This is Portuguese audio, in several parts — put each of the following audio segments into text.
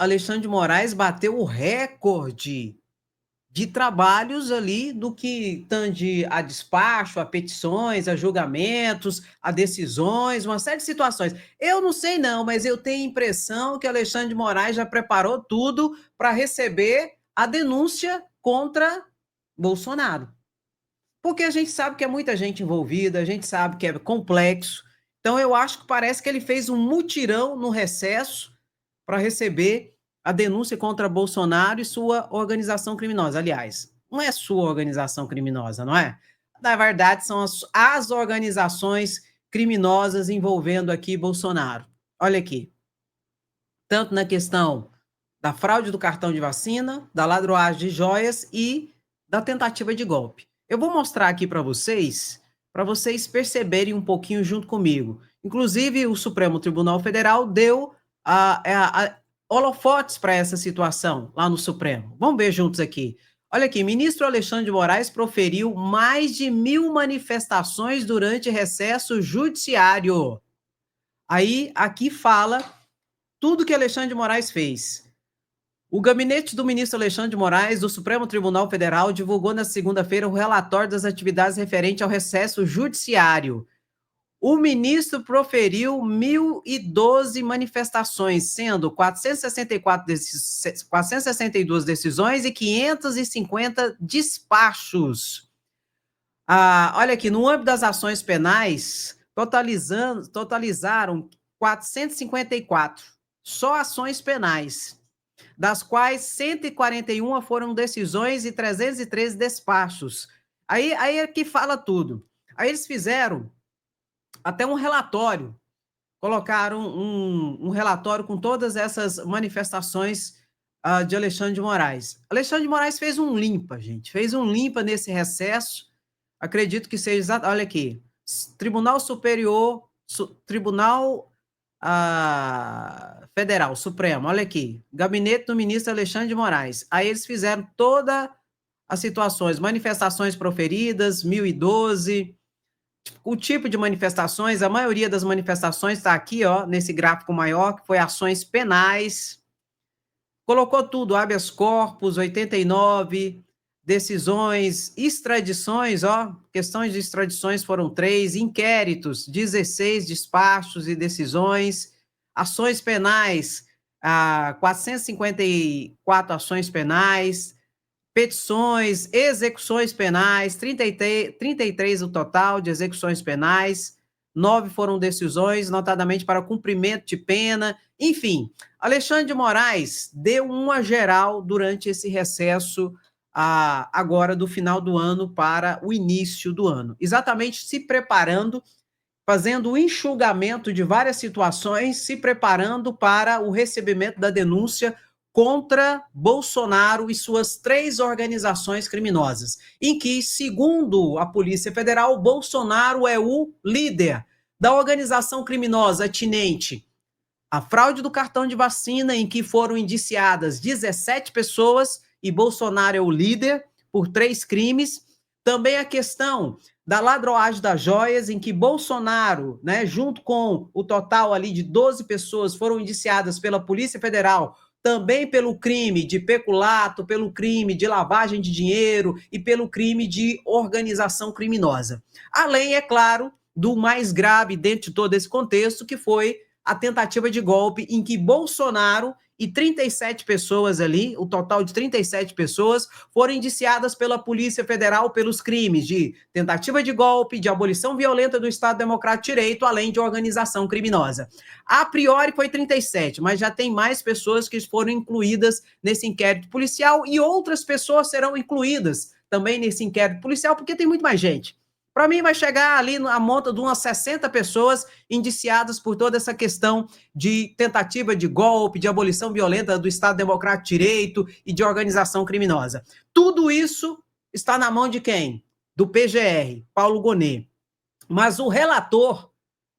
Alexandre de Moraes bateu o recorde de trabalhos ali do que tange a despacho, a petições, a julgamentos, a decisões, uma série de situações. Eu não sei não, mas eu tenho a impressão que Alexandre de Moraes já preparou tudo para receber a denúncia contra Bolsonaro. Porque a gente sabe que é muita gente envolvida, a gente sabe que é complexo. Então eu acho que parece que ele fez um mutirão no recesso para receber a denúncia contra Bolsonaro e sua organização criminosa. Aliás, não é sua organização criminosa, não é? Na verdade, são as organizações criminosas envolvendo aqui Bolsonaro. Olha aqui, tanto na questão da fraude do cartão de vacina, da ladroagem de joias e da tentativa de golpe. Eu vou mostrar aqui para vocês perceberem um pouquinho junto comigo. Inclusive, o Supremo Tribunal Federal deu holofotes para essa situação lá no Supremo. Vamos ver juntos aqui. Olha aqui, ministro Alexandre de Moraes proferiu mais de 1.000 manifestações durante recesso judiciário. Aí, aqui fala tudo que Alexandre de Moraes fez. O gabinete do ministro Alexandre de Moraes, do Supremo Tribunal Federal, divulgou na segunda-feira o relatório das atividades referente ao recesso judiciário. O ministro proferiu 1.012 manifestações, sendo 462 decisões e 550 despachos. Olha aqui, no âmbito das ações penais, totalizaram 454, só ações penais, das quais 141 foram decisões e 313 despachos. Aí é que fala tudo. Aí eles fizeram até um relatório, colocaram um relatório com todas essas manifestações de Alexandre de Moraes. Alexandre de Moraes fez um limpa, gente, fez um limpa nesse recesso, acredito que seja exato, olha aqui, Tribunal Superior, Tribunal Federal, Supremo, olha aqui, gabinete do ministro Alexandre de Moraes. Aí eles fizeram todas as situações, manifestações proferidas, 1.012, o tipo de manifestações, a maioria das manifestações está aqui, ó, nesse gráfico maior, que foi ações penais, colocou tudo, habeas corpus, 89, decisões, extradições, ó, questões de extradições foram 3, inquéritos, 16 despachos e decisões, ações penais, 454 ações penais, petições, execuções penais, 33 o total de execuções penais, 9 foram decisões, notadamente para cumprimento de pena, enfim. Alexandre de Moraes deu uma geral durante esse recesso agora do final do ano para o início do ano, exatamente se preparando, fazendo o enxugamento de várias situações, se preparando para o recebimento da denúncia contra Bolsonaro e suas 3 organizações criminosas, em que, segundo a Polícia Federal, Bolsonaro é o líder da organização criminosa atinente à fraude do cartão de vacina, em que foram indiciadas 17 pessoas e Bolsonaro é o líder por 3 crimes. Também a questão da ladroagem das joias, em que Bolsonaro, né, junto com o total ali de 12 pessoas, foram indiciadas pela Polícia Federal também pelo crime de peculato, pelo crime de lavagem de dinheiro e pelo crime de organização criminosa. Além, é claro, do mais grave dentro de todo esse contexto, que foi a tentativa de golpe em que Bolsonaro e 37 pessoas ali, o total de 37 pessoas, foram indiciadas pela Polícia Federal pelos crimes de tentativa de golpe, de abolição violenta do Estado Democrático de Direito, além de organização criminosa. A priori foi 37, mas já tem mais pessoas que foram incluídas nesse inquérito policial e outras pessoas serão incluídas também nesse inquérito policial, porque tem muito mais gente. Para mim, vai chegar ali a monta de umas 60 pessoas indiciadas por toda essa questão de tentativa de golpe, de abolição violenta do Estado Democrático de Direito e de organização criminosa. Tudo isso está na mão de quem? Do PGR, Paulo Gonet. Mas o relator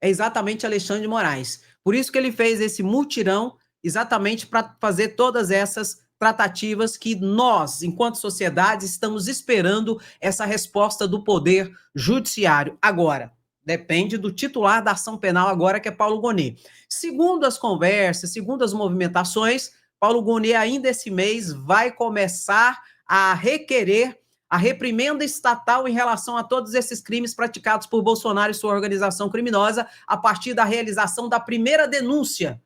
é exatamente Alexandre de Moraes. Por isso que ele fez esse mutirão, exatamente para fazer todas essas tratativas que nós, enquanto sociedade, estamos esperando essa resposta do Poder Judiciário. Agora, depende do titular da ação penal agora, que é Paulo Gonet. Segundo as conversas, segundo as movimentações, Paulo Gonet, ainda esse mês, vai começar a requerer a reprimenda estatal em relação a todos esses crimes praticados por Bolsonaro e sua organização criminosa, a partir da realização da primeira denúncia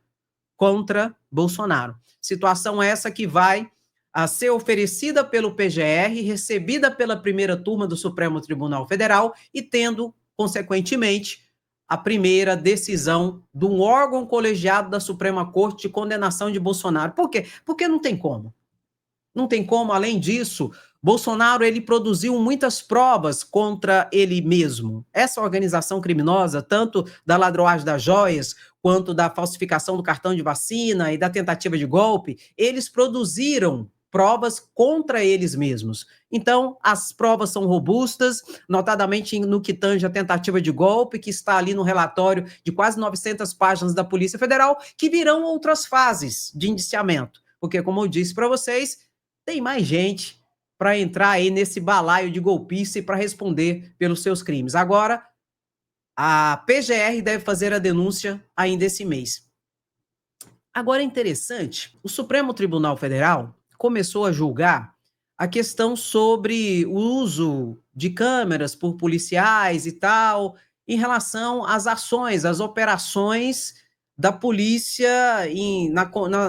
contra Bolsonaro. Situação essa que vai a ser oferecida pelo PGR, recebida pela primeira turma do Supremo Tribunal Federal e tendo, consequentemente, a primeira decisão de um órgão colegiado da Suprema Corte de condenação de Bolsonaro. Por quê? Porque não tem como. Não tem como, além disso, Bolsonaro ele produziu muitas provas contra ele mesmo. Essa organização criminosa, tanto da ladroagem das joias, quanto da falsificação do cartão de vacina e da tentativa de golpe, eles produziram provas contra eles mesmos. Então, as provas são robustas, notadamente no que tange a tentativa de golpe, que está ali no relatório de quase 900 páginas da Polícia Federal, que virão outras fases de indiciamento. Porque, como eu disse para vocês, tem mais gente para entrar aí nesse balaio de golpista e para responder pelos seus crimes. Agora, a PGR deve fazer a denúncia ainda esse mês. Agora é interessante, o Supremo Tribunal Federal começou a julgar a questão sobre o uso de câmeras por policiais e tal, em relação às ações, às operações da polícia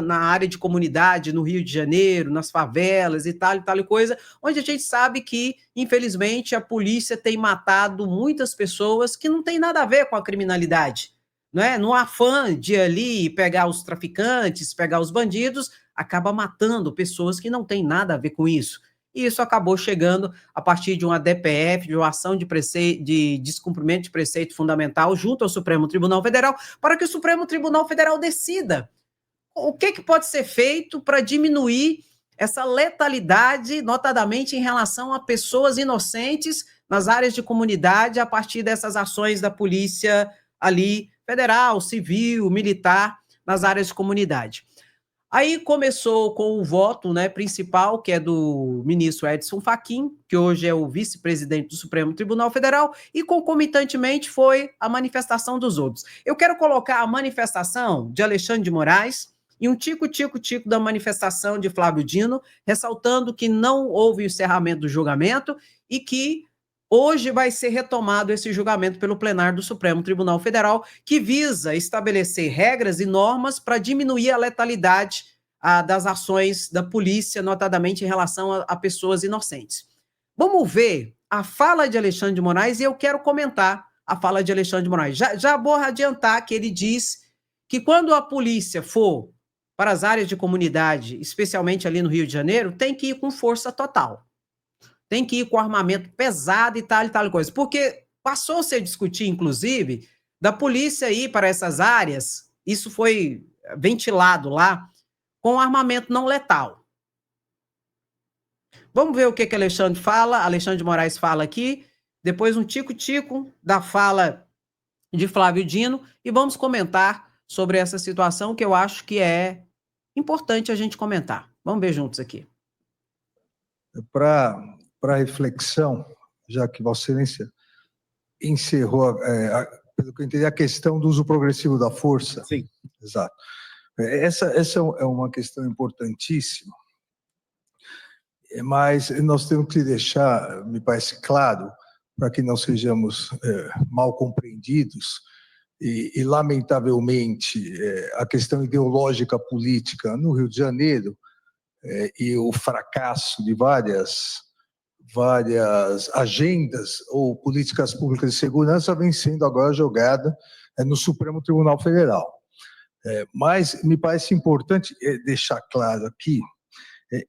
na área de comunidade, no Rio de Janeiro, nas favelas e tal e coisa, onde a gente sabe que, infelizmente, a polícia tem matado muitas pessoas que não tem nada a ver com a criminalidade, né? No afã de ali pegar os traficantes, pegar os bandidos, acaba matando pessoas que não têm nada a ver com isso. E isso acabou chegando a partir de uma DPF, de uma ação de descumprimento de preceito fundamental junto ao Supremo Tribunal Federal, para que o Supremo Tribunal Federal decida o que pode ser feito para diminuir essa letalidade, notadamente em relação a pessoas inocentes nas áreas de comunidade, a partir dessas ações da polícia ali, federal, civil, militar, nas áreas de comunidade. Aí começou com o voto, né, principal, que é do ministro Edson Fachin, que hoje é o vice-presidente do Supremo Tribunal Federal, e concomitantemente foi a manifestação dos outros. Eu quero colocar a manifestação de Alexandre de Moraes e um tico-tico-tico da manifestação de Flávio Dino, ressaltando que não houve o encerramento do julgamento e que hoje vai ser retomado esse julgamento pelo plenário do Supremo Tribunal Federal, que visa estabelecer regras e normas para diminuir a letalidade das ações da polícia, notadamente em relação a pessoas inocentes. Vamos ver a fala de Alexandre de Moraes e eu quero comentar a fala de Alexandre de Moraes. Já vou adiantar que ele diz que quando a polícia for para as áreas de comunidade, especialmente ali no Rio de Janeiro, tem que ir com força total. Tem que ir com armamento pesado e tal coisa. Porque passou-se a discutir, inclusive, da polícia ir para essas áreas, isso foi ventilado lá, com armamento não letal. Vamos ver o que Alexandre fala, Alexandre de Moraes fala aqui, depois um tico-tico da fala de Flávio Dino, e vamos comentar sobre essa situação que eu acho que é importante a gente comentar. Vamos ver juntos aqui. Para reflexão, já que Vossa Excelência encerrou, pelo que eu entendi, a questão do uso progressivo da força. Sim. Exato. Essa é uma questão importantíssima, mas nós temos que deixar, me parece claro, para que não sejamos mal compreendidos, e lamentavelmente, a questão ideológica política no Rio de Janeiro e o fracasso de várias agendas ou políticas públicas de segurança vem sendo agora jogada no Supremo Tribunal Federal. Mas me parece importante deixar claro aqui,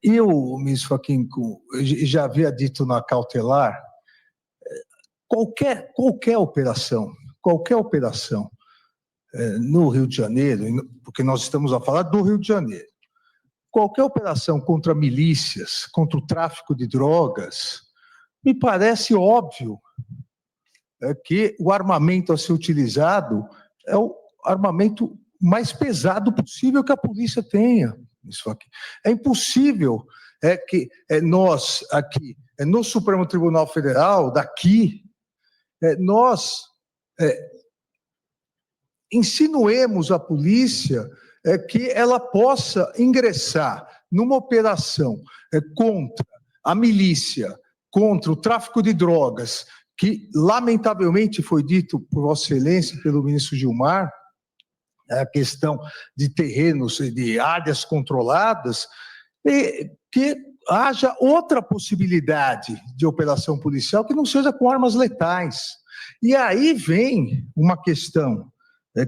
ministro Fachin, já havia dito na cautelar, qualquer operação no Rio de Janeiro, porque nós estamos a falar do Rio de Janeiro, qualquer operação contra milícias, contra o tráfico de drogas, me parece óbvio que o armamento a ser utilizado é o armamento mais pesado possível que a polícia tenha. Isso aqui. É impossível que nós, aqui, no Supremo Tribunal Federal, daqui, nós insinuemos a polícia que ela possa ingressar numa operação contra a milícia, contra o tráfico de drogas, que lamentavelmente foi dito por Vossa Excelência, pelo ministro Gilmar, a questão de terrenos, de áreas controladas, e que haja outra possibilidade de operação policial que não seja com armas letais. E aí vem uma questão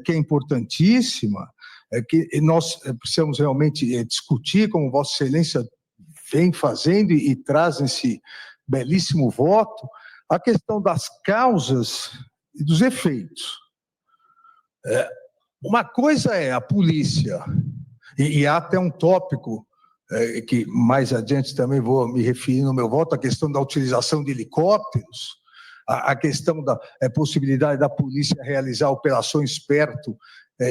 que é importantíssima, que nós precisamos realmente discutir, como Vossa Excelência vem fazendo e traz esse belíssimo voto, a questão das causas e dos efeitos. Uma coisa é a polícia, e há até um tópico que mais adiante também vou me referir no meu voto, a questão da utilização de helicópteros, a questão da possibilidade da polícia realizar operações perto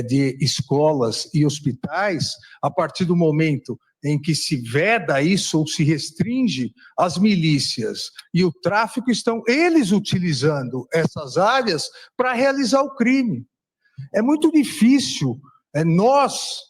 de escolas e hospitais, a partir do momento em que se veda isso ou se restringe, as milícias e o tráfico estão eles utilizando essas áreas para realizar o crime. É muito difícil nós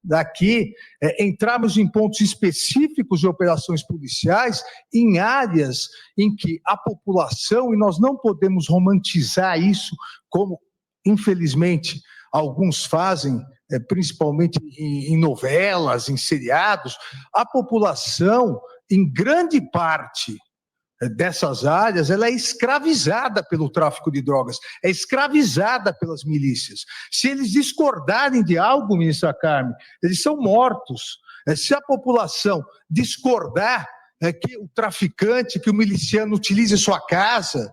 daqui entrarmos em pontos específicos de operações policiais em áreas em que a população, e nós não podemos romantizar isso, como infelizmente alguns fazem, principalmente em novelas, em seriados, a população, em grande parte dessas áreas, ela é escravizada pelo tráfico de drogas, é escravizada pelas milícias. Se eles discordarem de algo, ministra Carmen, eles são mortos. Se a população discordar que o traficante, que o miliciano utilize sua casa,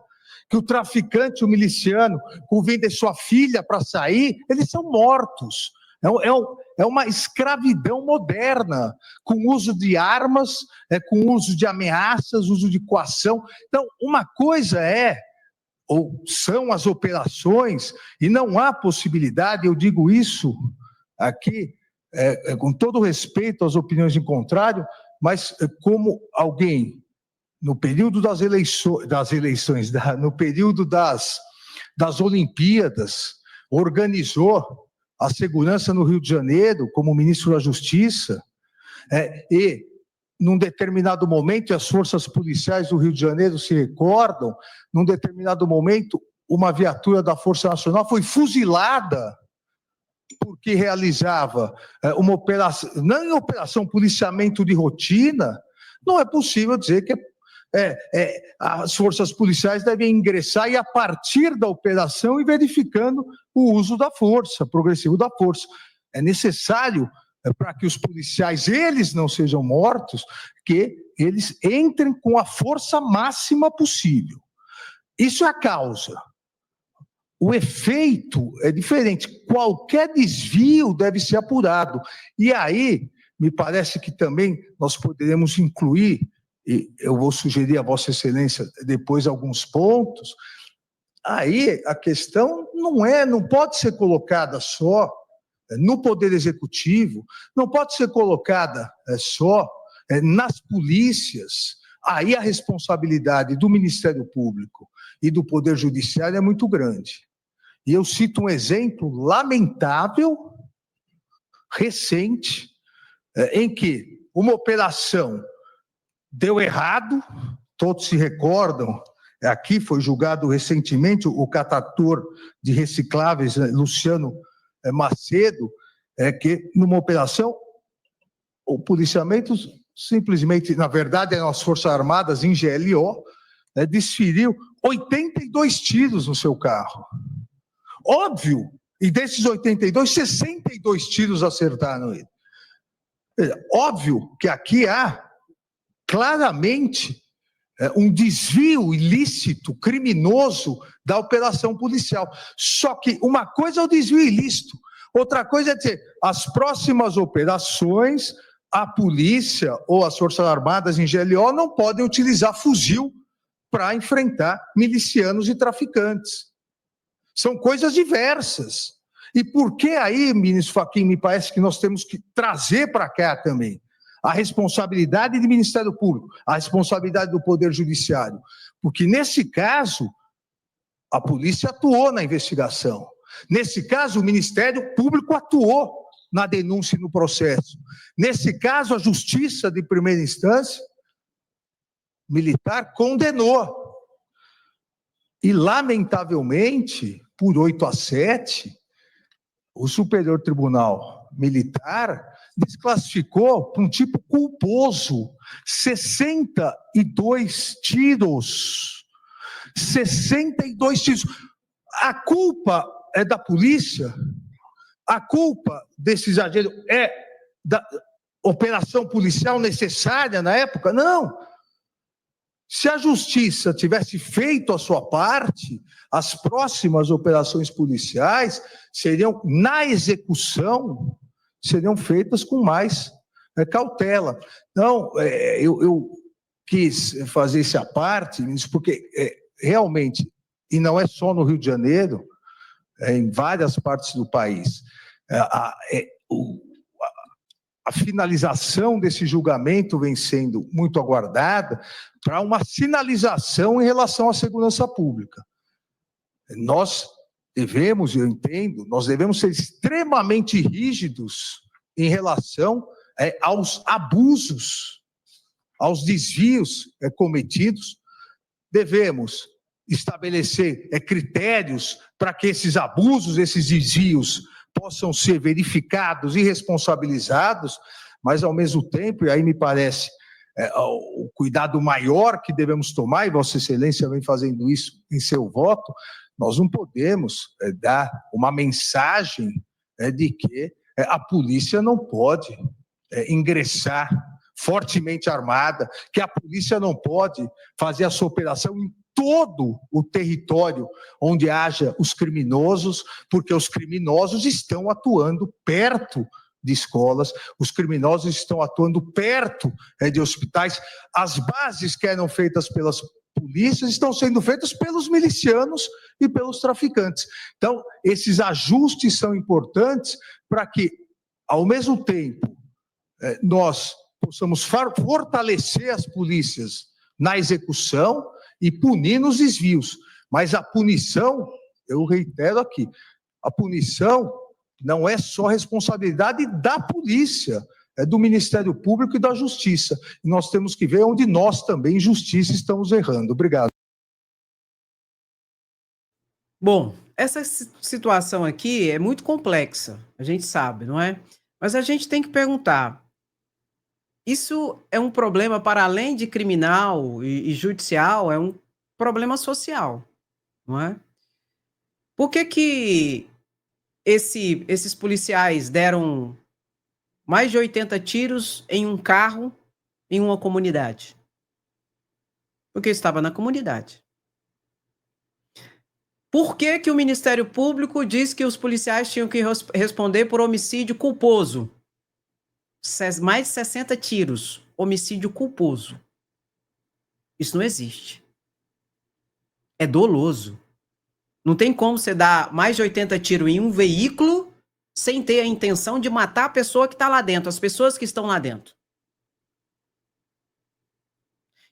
que o traficante, o miliciano, convide sua filha para sair, eles são mortos. É uma escravidão moderna, com uso de armas, com uso de ameaças, uso de coação. Então, uma coisa ou são as operações, e não há possibilidade, eu digo isso aqui, com todo respeito às opiniões em contrário, mas como alguém, no período das eleições, no período das Olimpíadas, organizou a segurança no Rio de Janeiro, como ministro da Justiça, e, num determinado momento, e as forças policiais do Rio de Janeiro se recordam, num determinado momento, uma viatura da Força Nacional foi fuzilada porque realizava uma operação, não em operação policiamento de rotina. Não é possível dizer que as forças policiais devem ingressar e, a partir da operação, ir verificando o uso da força, progressivo da força. É necessário, para que os policiais, eles não sejam mortos, que eles entrem com a força máxima possível. Isso é a causa. O efeito é diferente. Qualquer desvio deve ser apurado. E aí, me parece que também nós poderemos incluir, e eu vou sugerir a Vossa Excelência depois alguns pontos. Aí a questão não pode ser colocada só no Poder Executivo, não pode ser colocada só nas polícias. Aí a responsabilidade do Ministério Público e do Poder Judiciário é muito grande. E eu cito um exemplo lamentável, recente, em que uma operação deu errado, todos se recordam, aqui foi julgado recentemente o catator de recicláveis, Luciano Macedo, que numa operação, o policiamento simplesmente, na verdade, eram as Forças Armadas em GLO, desferiu 82 tiros no seu carro. Óbvio, e desses 82, 62 tiros acertaram ele. Óbvio que aqui há claramente um desvio ilícito, criminoso da operação policial. Só que uma coisa é o desvio ilícito, outra coisa é dizer, as próximas operações, a polícia ou as Forças Armadas em GLO não podem utilizar fuzil para enfrentar milicianos e traficantes. São coisas diversas. E por que aí, ministro Fachin, me parece que nós temos que trazer para cá também a responsabilidade do Ministério Público, a responsabilidade do Poder Judiciário, Porque, nesse caso, a polícia atuou na investigação. Nesse caso, o Ministério Público atuou na denúncia e no processo. Nesse caso, a Justiça de primeira instância militar condenou. E, lamentavelmente, por 8-7, o Superior Tribunal Militar desclassificou para um tipo culposo 62 tiros. 62 tiros. A culpa é da polícia? A culpa desse exagero é da operação policial necessária na época? Não. Se a justiça tivesse feito a sua parte, as próximas operações policiais seriam, na execução, seriam feitas com mais cautela. Então, eu quis fazer esse à parte, porque realmente, e não é só no Rio de Janeiro, em várias partes do país, a finalização desse julgamento vem sendo muito aguardada para uma sinalização em relação à segurança pública. Nós devemos, eu entendo, nós devemos ser extremamente rígidos em relação aos abusos, aos desvios cometidos. Devemos estabelecer critérios para que esses abusos, esses desvios possam ser verificados e responsabilizados, mas, ao mesmo tempo, e aí me parece o cuidado maior que devemos tomar, e Vossa Excelência vem fazendo isso em seu voto, nós não podemos dar uma mensagem de que a polícia não pode ingressar fortemente armada, que a polícia não pode fazer a sua operação em todo o território onde haja os criminosos, porque os criminosos estão atuando perto de escolas, os criminosos estão atuando perto de hospitais, as bases que eram feitas pelas polícias estão sendo feitas pelos milicianos e pelos traficantes. Então, esses ajustes são importantes para que, ao mesmo tempo, nós possamos fortalecer as polícias na execução e punir nos desvios. Mas a punição, eu reitero aqui, a punição não é só responsabilidade da polícia, é do Ministério Público e da Justiça. E nós temos que ver onde nós também, justiça, estamos errando. Obrigado. Bom, essa situação aqui é muito complexa, a gente sabe, não é? Mas a gente tem que perguntar, isso é um problema para além de criminal e judicial, é um problema social, não é? Por que esses policiais deram mais de 80 tiros em um carro em uma comunidade? Porque estava na comunidade. Por que o Ministério Público diz que os policiais tinham que responder por homicídio culposo? Mais de 60 tiros, homicídio culposo. Isso não existe. É doloso. Não tem como você dar mais de 80 tiros em um veículo sem ter a intenção de matar a pessoa que está lá dentro, as pessoas que estão lá dentro.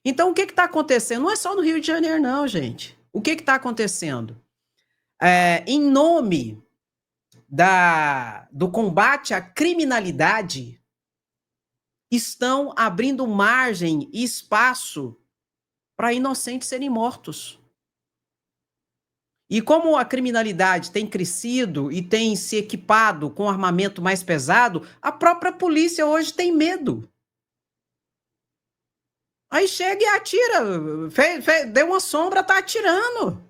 Então, o que está acontecendo? Não é só no Rio de Janeiro, não, gente. O que está acontecendo? Em nome do combate à criminalidade, estão abrindo margem e espaço para inocentes serem mortos. E como a criminalidade tem crescido e tem se equipado com armamento mais pesado, a própria polícia hoje tem medo. Aí chega e atira, deu uma sombra, tá atirando.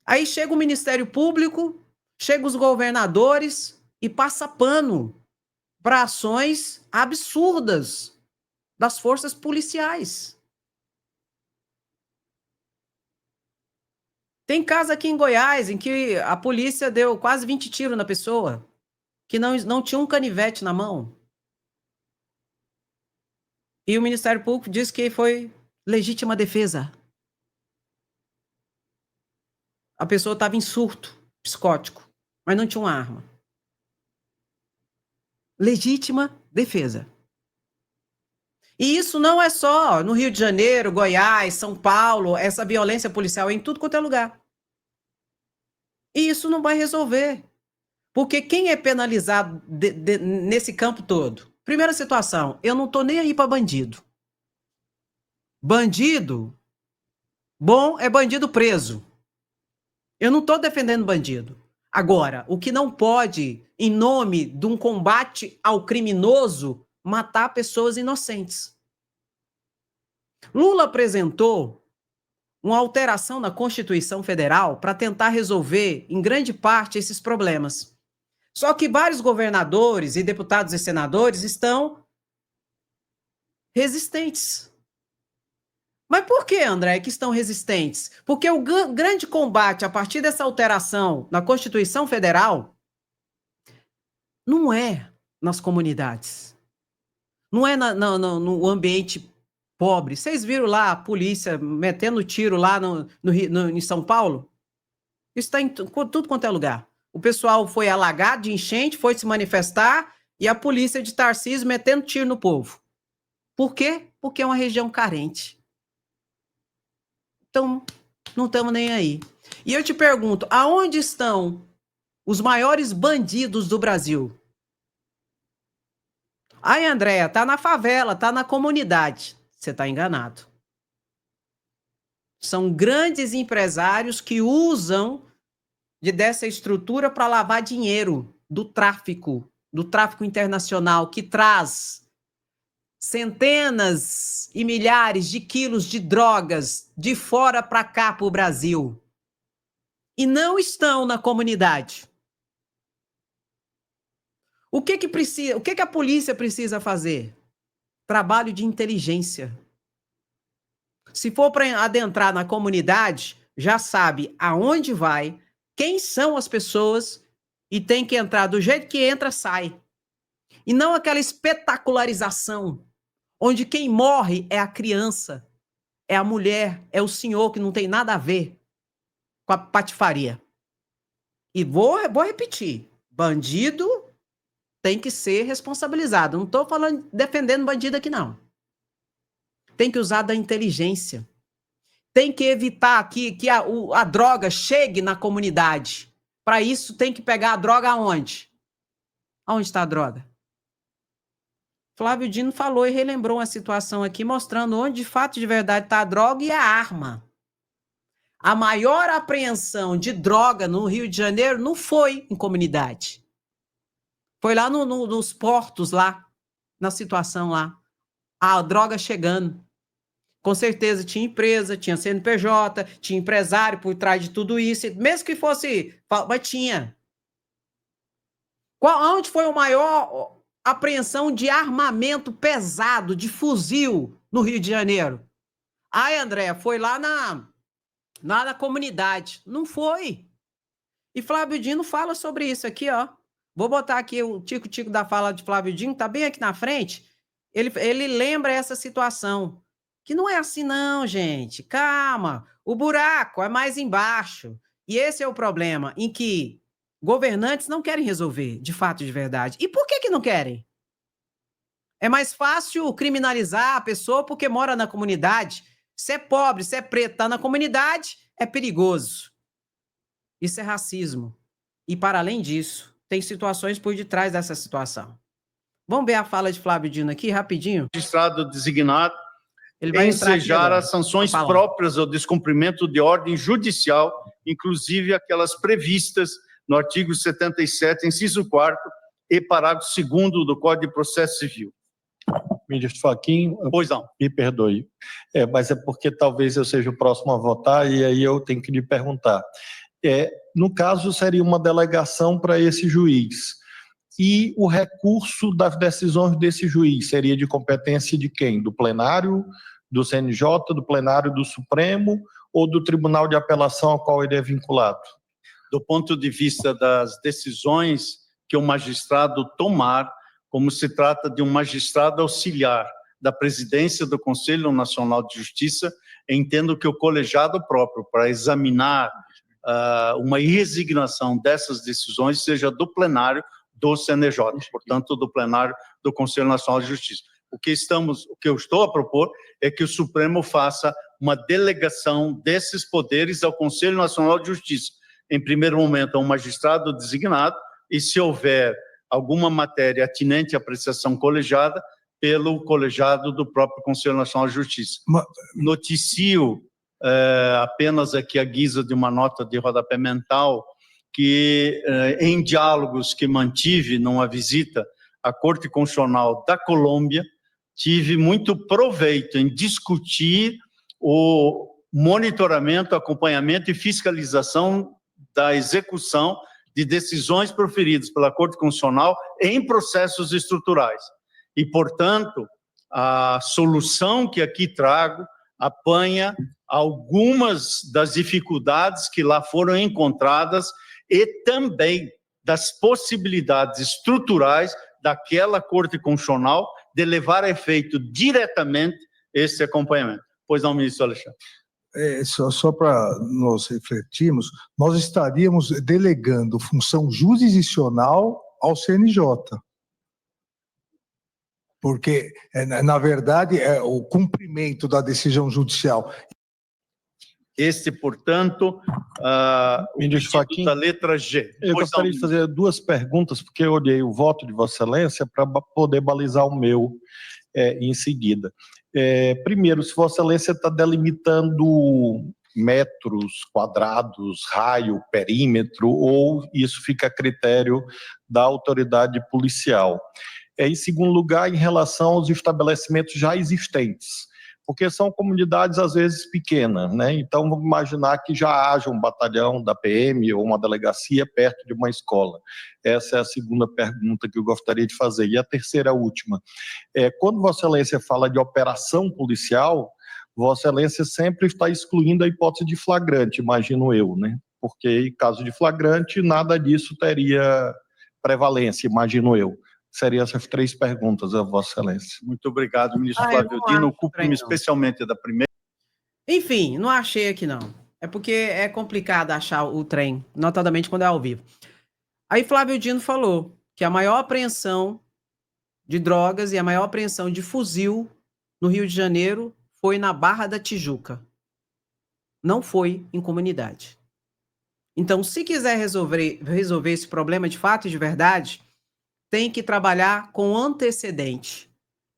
Aí chega o Ministério Público, chega os governadores e passa pano para ações absurdas das forças policiais. Tem caso aqui em Goiás em que a polícia deu quase 20 tiros na pessoa, que não tinha um canivete na mão. E o Ministério Público diz que foi legítima defesa. A pessoa estava em surto psicótico, mas não tinha uma arma. Legítima defesa. E isso não é só no Rio de Janeiro, Goiás, São Paulo, essa violência policial é em tudo quanto é lugar. E isso não vai resolver. Porque quem é penalizado nesse campo todo? Primeira situação, eu não tô nem aí para bandido. Bandido bom é bandido preso. Eu não tô defendendo bandido. Agora, o que não pode, em nome de um combate ao criminoso, matar pessoas inocentes. Lula apresentou uma alteração na Constituição Federal para tentar resolver, em grande parte, esses problemas. Só que vários governadores e deputados e senadores estão resistentes. Mas por que, André, que estão resistentes? Porque o grande combate a partir dessa alteração na Constituição Federal não é nas comunidades, não é no ambiente pobre. Vocês viram lá a polícia metendo tiro lá em São Paulo? Isso está em tudo quanto é lugar. O pessoal foi alagado de enchente, foi se manifestar e a polícia de Tarcísio metendo tiro no povo. Por quê? Porque é uma região carente. Então, não estamos nem aí. E eu te pergunto, aonde estão os maiores bandidos do Brasil? Ai, Andréa, tá na favela, tá na comunidade. Você está enganado. São grandes empresários que usam dessa estrutura para lavar dinheiro do tráfico internacional, que traz centenas e milhares de quilos de drogas de fora para cá, para o Brasil. E não estão na comunidade. O que precisa? O que a polícia precisa fazer? Trabalho de inteligência. Se for para adentrar na comunidade, já sabe aonde vai, quem são as pessoas e tem que entrar do jeito que entra, sai. E não aquela espetacularização, onde quem morre é a criança, é a mulher, é o senhor que não tem nada a ver com a patifaria. E vou repetir, bandido tem que ser responsabilizado. Não estou defendendo bandido aqui, não. Tem que usar da inteligência. Tem que evitar que a droga chegue na comunidade. Para isso, tem que pegar a droga aonde? Aonde está a droga? Flávio Dino falou e relembrou uma situação aqui, mostrando onde, de fato, de verdade, está a droga e a arma. A maior apreensão de droga no Rio de Janeiro não foi em comunidade. Foi lá nos portos, lá, na situação lá. A droga chegando. Com certeza tinha empresa, tinha CNPJ, tinha empresário por trás de tudo isso, mesmo que fosse, mas tinha. Onde foi a maior apreensão de armamento pesado, de fuzil no Rio de Janeiro? Ai, André, foi lá na comunidade. Não foi. E Flávio Dino fala sobre isso aqui, ó. Vou botar aqui o tico-tico da fala de Flávio Dino, tá bem aqui na frente. Ele lembra essa situação. Que não é assim não, gente. Calma. O buraco é mais embaixo. E esse é o problema, em que governantes não querem resolver, de fato, de verdade. E por que não querem? É mais fácil criminalizar a pessoa porque mora na comunidade. Se é pobre, se é preto, tá na comunidade, é perigoso. Isso é racismo. E, para além disso, tem situações por detrás dessa situação. Vamos ver a fala de Flávio Dino aqui, rapidinho? Magistrado designado ele vai ensejar as sanções próprias ao descumprimento de ordem judicial, inclusive aquelas previstas no artigo 77, inciso 4º e parágrafo 2º do Código de Processo Civil. Ministro Fachin, Pois não. Me perdoe, mas é porque talvez eu seja o próximo a votar e aí eu tenho que lhe perguntar. No caso, seria uma delegação para esse juiz. E o recurso das decisões desse juiz seria de competência de quem? Do plenário, do CNJ, do plenário do Supremo ou do Tribunal de Apelação ao qual ele é vinculado? Do ponto de vista das decisões que o magistrado tomar, como se trata de um magistrado auxiliar da presidência do Conselho Nacional de Justiça, entendo que o colegiado próprio para examinar uma resignação dessas decisões seja do plenário do CNJ, portanto, do plenário do Conselho Nacional de Justiça. O que eu estou a propor é que o Supremo faça uma delegação desses poderes ao Conselho Nacional de Justiça. Em primeiro momento, a um magistrado designado, e se houver alguma matéria atinente à apreciação colegiada, pelo colegiado do próprio Conselho Nacional de Justiça. Noticio apenas aqui à guisa de uma nota de rodapé mental que, em diálogos que mantive numa visita à Corte Constitucional da Colômbia, tive muito proveito em discutir o monitoramento, acompanhamento e fiscalização da execução de decisões proferidas pela Corte Constitucional em processos estruturais. E, portanto, a solução que aqui trago apanha algumas das dificuldades que lá foram encontradas e também das possibilidades estruturais daquela Corte Constitucional de levar a efeito diretamente esse acompanhamento. Pois não, ministro Alexandre? Só para nós refletirmos, nós estaríamos delegando função jurisdicional ao CNJ. Porque, na verdade, é o cumprimento da decisão judicial. Portanto, ministro Fachin, da letra G. Eu gostaria de fazer duas perguntas, porque eu olhei o voto de Vossa Excelência para poder balizar o meu em seguida. Primeiro, se Vossa Excelência está delimitando metros quadrados, raio, perímetro, ou isso fica a critério da autoridade policial. Em segundo lugar, em relação aos estabelecimentos já existentes, porque são comunidades, às vezes, pequenas, né? Então, vamos imaginar que já haja um batalhão da PM ou uma delegacia perto de uma escola. Essa é a segunda pergunta que eu gostaria de fazer. E a terceira, última. Quando Vossa Excelência fala de operação policial, Vossa Excelência sempre está excluindo a hipótese de flagrante, imagino eu, né? Porque, em caso de flagrante, nada disso teria prevalência, imagino eu. Seriam essas três perguntas, a Vossa Excelência. Muito obrigado, ministro Flávio Dino. Ocupo-me especialmente da primeira. Enfim, não achei aqui, não. É porque é complicado achar o trem, notadamente quando é ao vivo. Aí Flávio Dino falou que a maior apreensão de drogas e a maior apreensão de fuzil no Rio de Janeiro foi na Barra da Tijuca. Não foi em comunidade. Então, se quiser resolver esse problema de fato e de verdade, tem que trabalhar com antecedente,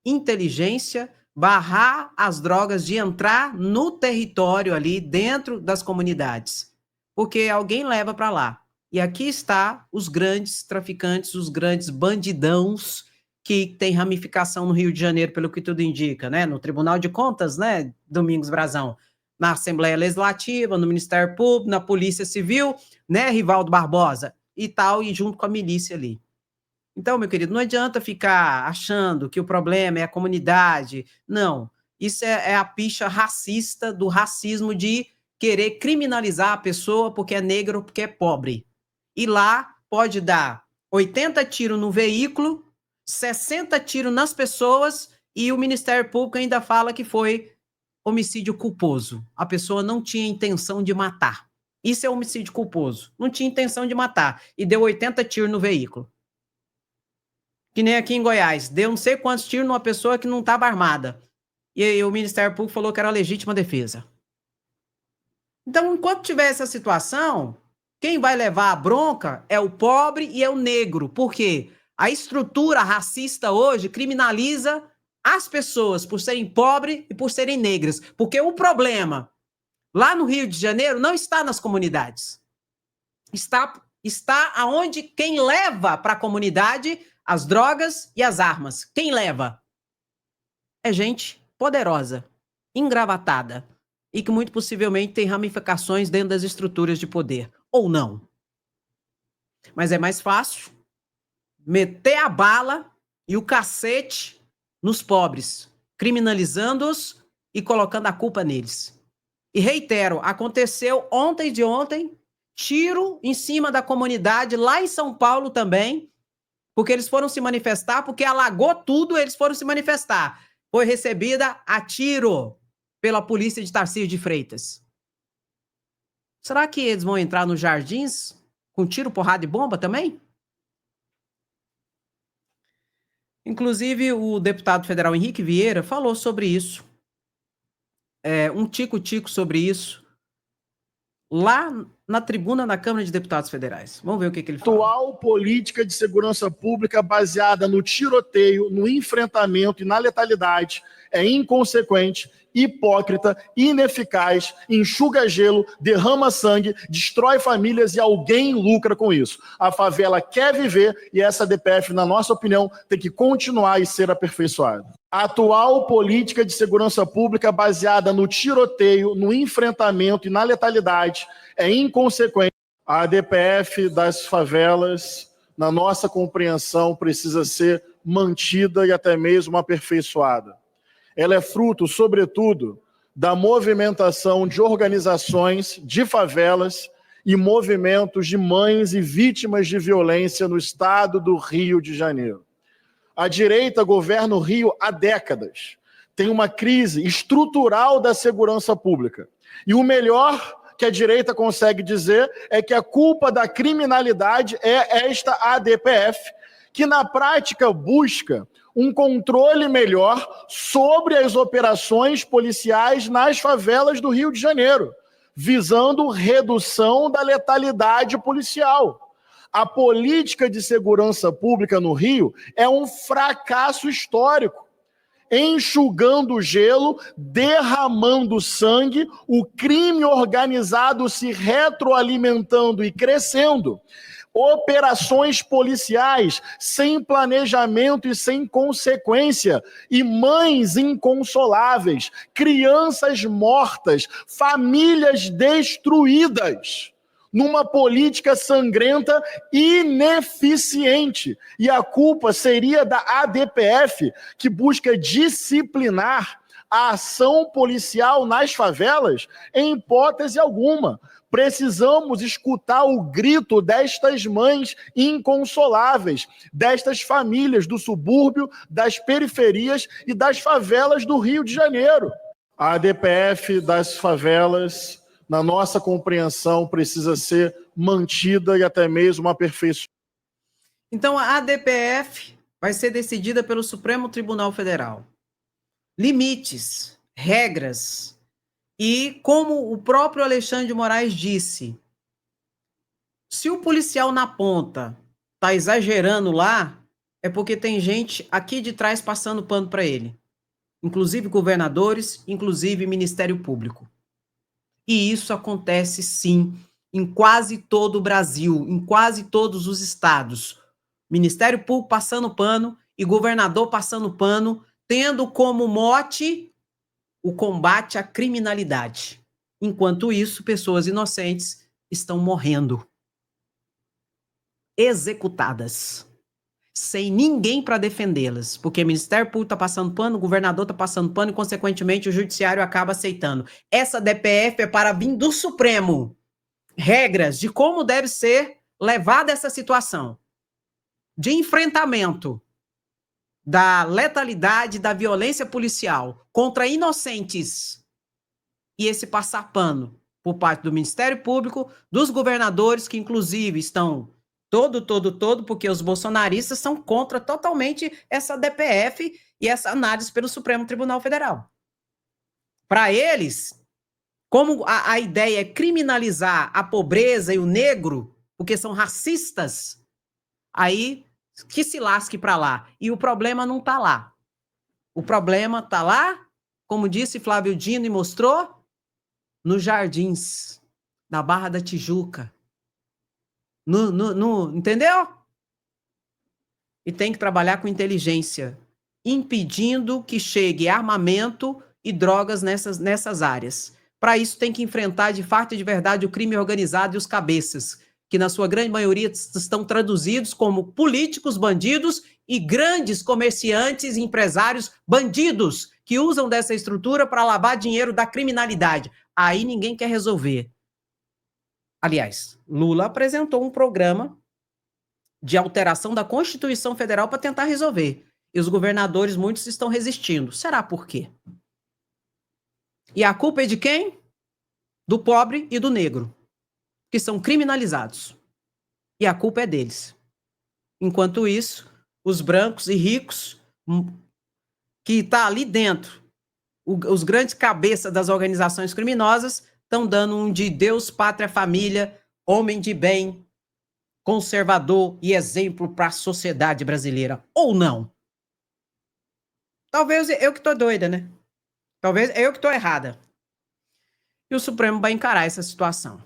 inteligência, barrar as drogas de entrar no território ali dentro das comunidades, porque alguém leva para lá. E aqui está os grandes traficantes, os grandes bandidãos que tem ramificação no Rio de Janeiro, pelo que tudo indica, né? No Tribunal de Contas, né, Domingos Brazão, na Assembleia Legislativa, no Ministério Público, na Polícia Civil, né, Rivaldo Barbosa e tal, e junto com a milícia ali. Então, meu querido, não adianta ficar achando que o problema é a comunidade. Não, isso é a picha racista do racismo de querer criminalizar a pessoa porque é negra ou porque é pobre. E lá pode dar 80 tiros no veículo, 60 tiros nas pessoas e o Ministério Público ainda fala que foi homicídio culposo. A pessoa não tinha intenção de matar. Isso é homicídio culposo. Não tinha intenção de matar e deu 80 tiros no veículo. Que nem aqui em Goiás, deu não sei quantos tiros numa pessoa que não estava armada. E aí o Ministério Público falou que era legítima defesa. Então, enquanto tiver essa situação, quem vai levar a bronca é o pobre e é o negro. Por quê? A estrutura racista hoje criminaliza as pessoas por serem pobres e por serem negras. Porque o problema lá no Rio de Janeiro não está nas comunidades. Está aonde quem leva para a comunidade as drogas e as armas. Quem leva? É gente poderosa, engravatada e que muito possivelmente tem ramificações dentro das estruturas de poder. Ou não. Mas é mais fácil meter a bala e o cacete nos pobres, criminalizando-os e colocando a culpa neles. E reitero, aconteceu ontem de ontem, tiro em cima da comunidade lá em São Paulo também, porque eles foram se manifestar, porque alagou tudo, eles foram se manifestar. Foi recebida a tiro pela polícia de Tarcísio de Freitas. Será que eles vão entrar nos jardins com tiro, porrada e bomba também? Inclusive, o deputado federal Henrique Vieira falou sobre isso, um tico-tico sobre isso, lá na tribuna da Câmara de Deputados Federais. Vamos ver o que ele fala. Atual política de segurança pública baseada no tiroteio, no enfrentamento e na letalidade é inconsequente, hipócrita, ineficaz, enxuga gelo, derrama sangue, destrói famílias e alguém lucra com isso. A favela quer viver e essa DPF, na nossa opinião, tem que continuar e ser aperfeiçoada. A atual política de segurança pública baseada no tiroteio, no enfrentamento e na letalidade é inconsequente. A DPF das favelas, na nossa compreensão, precisa ser mantida e até mesmo aperfeiçoada. Ela é fruto, sobretudo, da movimentação de organizações de favelas e movimentos de mães e vítimas de violência no estado do Rio de Janeiro. A direita governa o Rio há décadas. Tem uma crise estrutural da segurança pública. E o melhor que a direita consegue dizer é que a culpa da criminalidade é esta ADPF, que na prática busca um controle melhor sobre as operações policiais nas favelas do Rio de Janeiro, visando redução da letalidade policial. A política de segurança pública no Rio é um fracasso histórico. Enxugando gelo, derramando sangue, o crime organizado se retroalimentando e crescendo. Operações policiais sem planejamento e sem consequência, e mães inconsoláveis, crianças mortas, famílias destruídas, numa política sangrenta e ineficiente. E a culpa seria da ADPF, que busca disciplinar a ação policial nas favelas? Em hipótese alguma. Precisamos escutar o grito destas mães inconsoláveis, destas famílias do subúrbio, das periferias e das favelas do Rio de Janeiro. A ADPF das favelas, na nossa compreensão, precisa ser mantida e até mesmo aperfeiçoada. Então, a ADPF vai ser decidida pelo Supremo Tribunal Federal. Limites, regras. E como o próprio Alexandre de Moraes disse, se o policial na ponta está exagerando lá, é porque tem gente aqui de trás passando pano para ele. Inclusive governadores, inclusive Ministério Público. E isso acontece, sim, em quase todo o Brasil, em quase todos os estados. Ministério Público passando pano e governador passando pano, tendo como mote o combate à criminalidade. Enquanto isso, pessoas inocentes estão morrendo. Executadas. Sem ninguém para defendê-las. Porque o Ministério Público está passando pano, o governador está passando pano e, consequentemente, o judiciário acaba aceitando. Essa DPF é para vir do Supremo. Regras de como deve ser levada essa situação. De enfrentamento da letalidade, da violência policial contra inocentes e esse passar pano por parte do Ministério Público, dos governadores, que inclusive estão porque os bolsonaristas são contra totalmente essa DPF e essa análise pelo Supremo Tribunal Federal. Para eles, como a ideia é criminalizar a pobreza e o negro, porque são racistas, aí que se lasque para lá. E o problema não está lá. O problema está lá, como disse Flávio Dino e mostrou, nos Jardins, na Barra da Tijuca. Entendeu? E tem que trabalhar com inteligência, impedindo que chegue armamento e drogas nessas áreas. Para isso tem que enfrentar de fato e de verdade o crime organizado e os cabeças, que na sua grande maioria estão traduzidos como políticos bandidos e grandes comerciantes e empresários bandidos que usam dessa estrutura para lavar dinheiro da criminalidade. Aí ninguém quer resolver. Aliás, Lula apresentou um programa de alteração da Constituição Federal para tentar resolver. E os governadores, muitos, estão resistindo. Será por quê? E a culpa é de quem? Do pobre e do negro, que são criminalizados. E a culpa é deles. Enquanto isso, os brancos e ricos que tá ali dentro, os grandes cabeças das organizações criminosas estão dando um de Deus, pátria, família, homem de bem, conservador e exemplo para a sociedade brasileira. Ou não? Talvez eu que tô doida, né? Talvez eu que tô errada. E o Supremo vai encarar essa situação.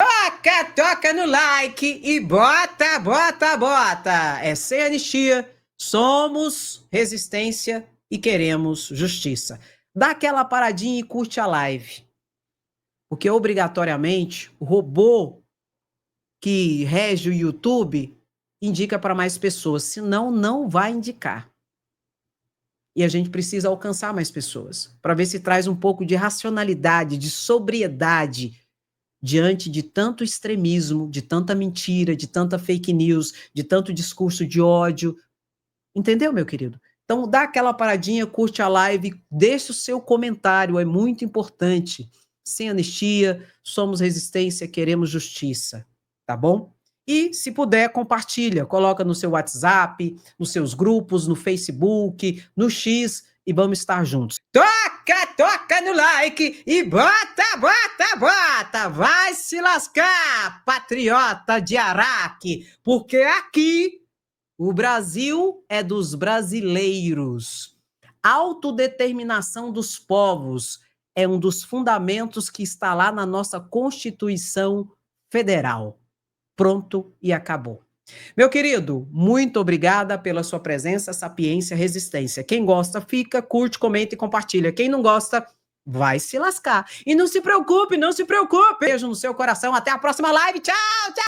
Toca no like e bota, bota, bota. É sem anistia, somos resistência e queremos justiça. Dá aquela paradinha e curte a live. Porque obrigatoriamente o robô que rege o YouTube indica para mais pessoas, senão não vai indicar. E a gente precisa alcançar mais pessoas, para ver se traz um pouco de racionalidade, de sobriedade, diante de tanto extremismo, de tanta mentira, de tanta fake news, de tanto discurso de ódio. Entendeu, meu querido? Então, dá aquela paradinha, curte a live, deixa o seu comentário, é muito importante. Sem anistia, somos resistência, queremos justiça, tá bom? E, se puder, compartilha, coloca no seu WhatsApp, nos seus grupos, no Facebook, no X, e vamos estar juntos. Toca no like e bota, bota, bota! Vai se lascar, patriota de Araque, porque aqui o Brasil é dos brasileiros. Autodeterminação dos povos é um dos fundamentos que está lá na nossa Constituição Federal. Pronto e acabou. Meu querido, muito obrigada pela sua presença, sapiência, resistência. Quem gosta, fica, curte, comenta e compartilha. Quem não gosta, vai se lascar. E não se preocupe, não se preocupe. Beijo no seu coração. Até a próxima live. Tchau, tchau.